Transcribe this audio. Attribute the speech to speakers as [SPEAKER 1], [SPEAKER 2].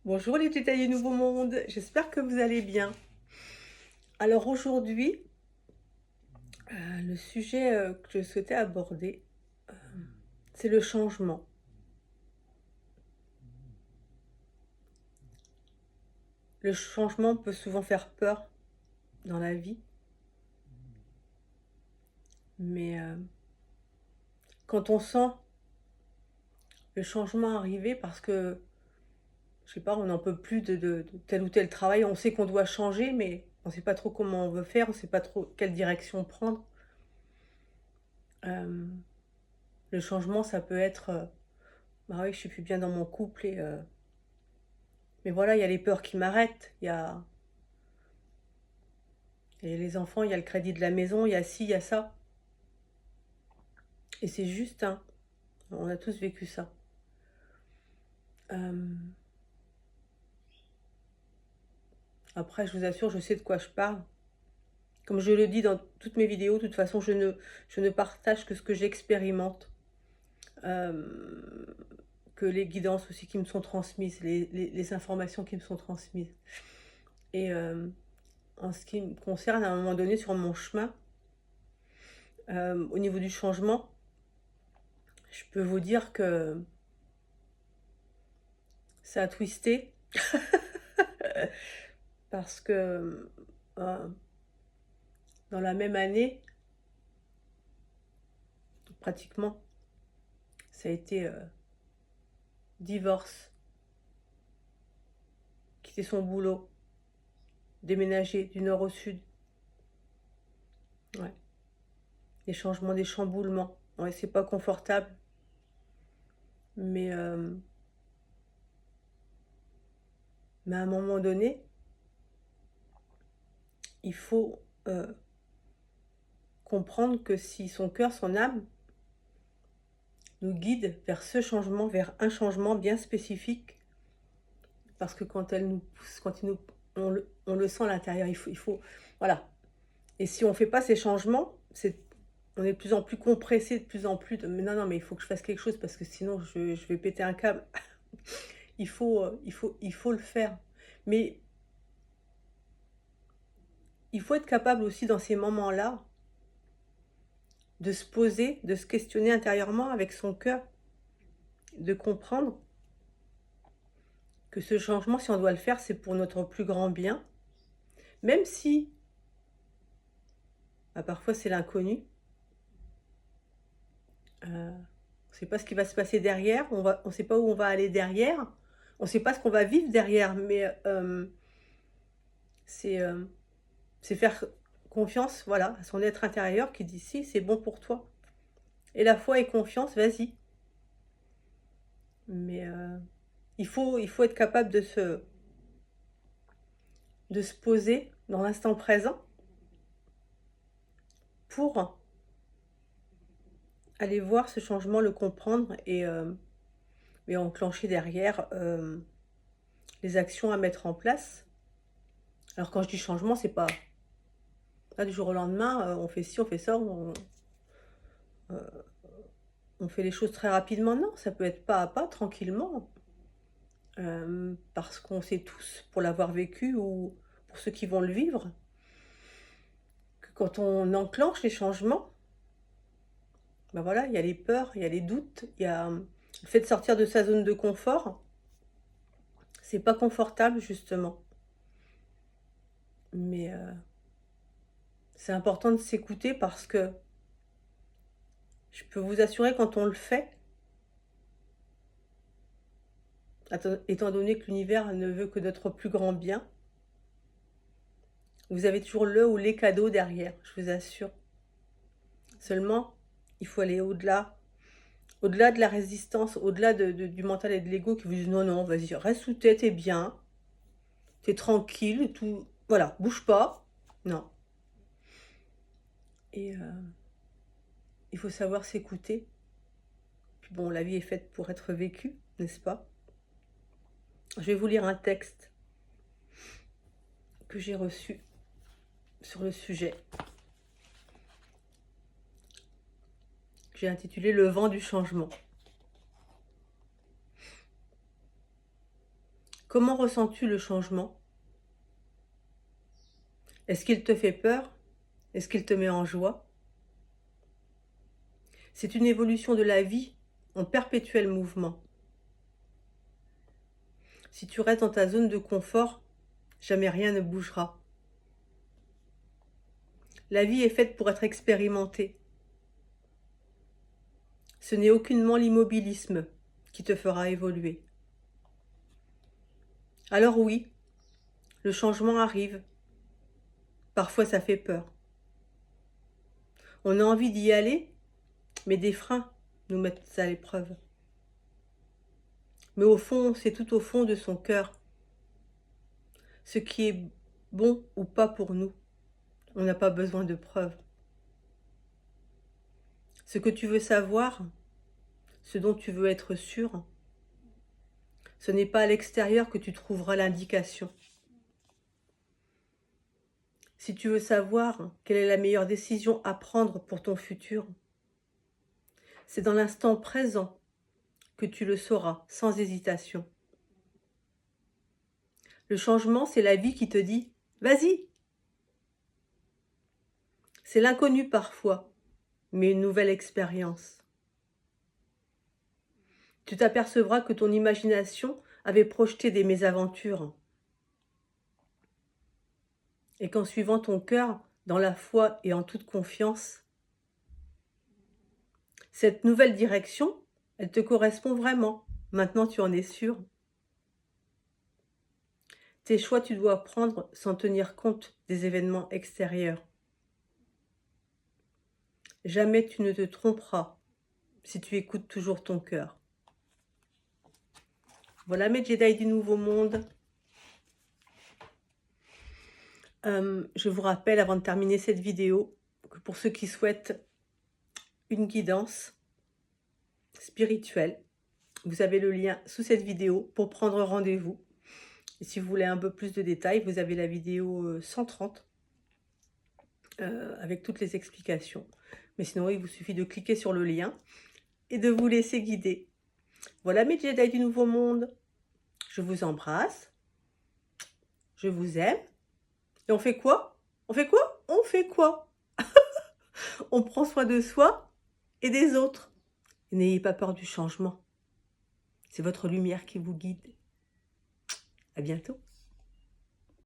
[SPEAKER 1] Bonjour les Titaïs du Nouveau Monde, j'espère que vous allez bien. Alors aujourd'hui, le sujet que je souhaitais aborder, euh, c'est le changement. Le changement peut souvent faire peur dans la vie, mais quand on sent le changement arriver parce que, je sais pas, on n'en peut plus de tel ou tel travail, on sait qu'on doit changer, mais on ne sait pas trop comment on veut faire, on ne sait pas trop quelle direction prendre. Euh, le changement, ça peut être, bah oui, je suis plus bien dans mon couple et mais voilà, il y a les peurs qui m'arrêtent, il y a les enfants, il y a le crédit de la maison, il y a ci, il y a ça. Et c'est juste, hein, on a tous vécu ça. Euh, Après, je vous assure, je sais de quoi je parle. Comme je le dis dans toutes mes vidéos, de toute façon, je ne partage que ce que j'expérimente. Euh, que les guidances aussi qui me sont transmises, les informations qui me sont transmises. Et en ce qui me concerne, à un moment donné, sur mon chemin, au niveau du changement, je peux vous dire que ça a twisté parce que euh, dans la même année, pratiquement, ça a été divorce, quitter son boulot, déménager du nord au sud, ouais. Des changements, des chamboulements. Ouais, c'est pas confortable, mais, euh, mais à un moment donné, il faut comprendre que si son cœur, son âme nous guide vers ce changement, vers un changement bien spécifique, parce que quand elle nous pousse, on le sent à l'intérieur, voilà. Et si on ne fait pas ces changements, on est de plus en plus compressé, de plus en plus de, mais non, non, mais il faut que je fasse quelque chose parce que sinon je vais péter un câble. Il faut le faire. Mais il faut être capable aussi dans ces moments-là de se poser, de se questionner intérieurement avec son cœur, de comprendre que ce changement, si on doit le faire, c'est pour notre plus grand bien, même si bah, parfois c'est l'inconnu. On ne sait pas ce qui va se passer derrière, on ne sait pas où on va aller derrière, on ne sait pas ce qu'on va vivre derrière, mais c'est c'est faire confiance, voilà, à son être intérieur qui dit si, c'est bon pour toi. Et la foi et confiance, vas-y. Mais il faut être capable de se poser dans l'instant présent pour aller voir ce changement, le comprendre et enclencher derrière les actions à mettre en place. Alors quand je dis changement, c'est pas là, du jour au lendemain, on fait ci, on fait ça, on fait les choses très rapidement. Non, ça peut être pas à pas, tranquillement. Parce qu'on sait tous, pour l'avoir vécu ou pour ceux qui vont le vivre, que quand on enclenche les changements, ben voilà, il y a les peurs, il y a les doutes, il y a le fait de sortir de sa zone de confort. C'est pas confortable, justement. Mais c'est important de s'écouter parce que je peux vous assurer, quand on le fait, étant donné que l'univers ne veut que notre plus grand bien, vous avez toujours le ou les cadeaux derrière, je vous assure. Seulement, il faut aller au-delà, au-delà de la résistance, au-delà du mental et de l'ego qui vous disent non, non, vas-y, reste sous tête, t'es bien, t'es tranquille, tout, voilà, bouge pas. Non. Et il faut savoir s'écouter. Puis bon, la vie est faite pour être vécue, n'est-ce pas? Je vais vous lire un texte que j'ai reçu sur le sujet. J'ai intitulé Le vent du changement. Comment ressens-tu le changement? Est-ce qu'il te fait peur? Est-ce qu'il te met en joie? C'est une évolution de la vie en perpétuel mouvement. Si tu restes dans ta zone de confort, jamais rien ne bougera. La vie est faite pour être expérimentée. Ce n'est aucunement l'immobilisme qui te fera évoluer. Alors oui, le changement arrive. Parfois ça fait peur. On a envie d'y aller, mais des freins nous mettent à l'épreuve. Mais au fond, c'est tout au fond de son cœur. Ce qui est bon ou pas pour nous, on n'a pas besoin de preuves. Ce que tu veux savoir, ce dont tu veux être sûr, ce n'est pas à l'extérieur que tu trouveras l'indication. Si tu veux savoir quelle est la meilleure décision à prendre pour ton futur, c'est dans l'instant présent que tu le sauras sans hésitation. Le changement, c'est la vie qui te dit « Vas-y !» C'est l'inconnu parfois, mais une nouvelle expérience. Tu t'apercevras que ton imagination avait projeté des mésaventures et qu'en suivant ton cœur, dans la foi et en toute confiance, cette nouvelle direction, elle te correspond vraiment. Maintenant, tu en es sûr. Tes choix, tu dois prendre sans tenir compte des événements extérieurs. Jamais tu ne te tromperas si tu écoutes toujours ton cœur. Voilà mes Jedi du Nouveau Monde. Je vous rappelle, avant de terminer cette vidéo, que pour ceux qui souhaitent une guidance spirituelle, vous avez le lien sous cette vidéo pour prendre rendez-vous. Et si vous voulez un peu plus de détails, vous avez la vidéo 130 avec toutes les explications. Mais sinon, il vous suffit de cliquer sur le lien et de vous laisser guider. Voilà mes Jedi du Nouveau Monde. Je vous embrasse. Je vous aime. Et on fait quoi? On fait quoi? On fait quoi? On prend soin de soi et des autres. N'ayez pas peur du changement. C'est votre lumière qui vous guide. À bientôt.